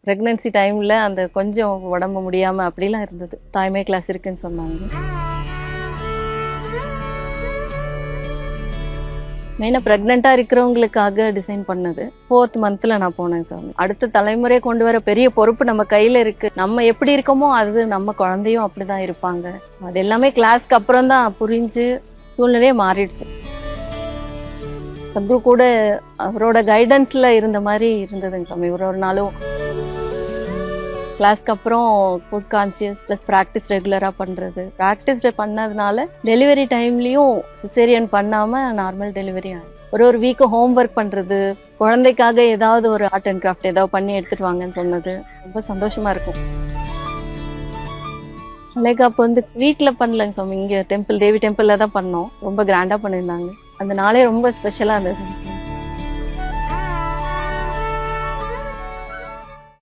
Pregnancy டைம்ல அந்த கொஞ்சம் உடம்பு முடியாம அப்படிலாம் இருந்தது. தாய்மை கிளாஸ் இருக்குன்னு சொன்னாங்க. மெயினாக ப்ரெக்னெண்ட்டாக இருக்கிறவங்களுக்காக டிசைன் பண்ணது. 4th மந்த்தில் நான் போனேன் சாமி. அடுத்த தலைமுறையை கொண்டு வர பெரிய பொறுப்பு நம்ம கையில் இருக்குது. நம்ம எப்படி இருக்கோமோ அது நம்ம குழந்தையும் அப்படி தான் இருப்பாங்க. அது எல்லாமே கிளாஸ்க்கு அப்புறம் தான் புரிஞ்சு சூழ்நிலையே மாறிடுச்சு. சத்குரு கூட அவரோட கைடன்ஸில் இருந்த மாதிரி இருந்ததுங்க சாமி. ஒரு நாளும் கிளாஸ்க்கு அப்புறம் ஃபுட் கான்சியஸ் ப்ளஸ் ப்ராக்டிஸ் ரெகுலராக பண்ணுறது. ப்ராக்டிஸ் பண்ணதுனால டெலிவரி டைம்லேயும் சிசேரியன் பண்ணாமல் நார்மல் டெலிவரி ஆகும். ஒரு வீக்கு ஹோம் ஒர்க் பண்ணுறது, குழந்தைக்காக ஏதாவது ஒரு ஆர்ட் அண்ட் கிராஃப்ட் ஏதாவது பண்ணி எடுத்துகிட்டு வாங்கன்னு சொன்னது ரொம்ப சந்தோஷமாக இருக்கும். வளைகாப்பு வீட்டில் பண்ணலங்க சாமி. இங்கே டெம்பிள், தேவி டெம்பிளில் தான் பண்ணோம். ரொம்ப கிராண்டாக பண்ணியிருந்தாங்க. அந்த நாளே ரொம்ப ஸ்பெஷலாக இருந்தது.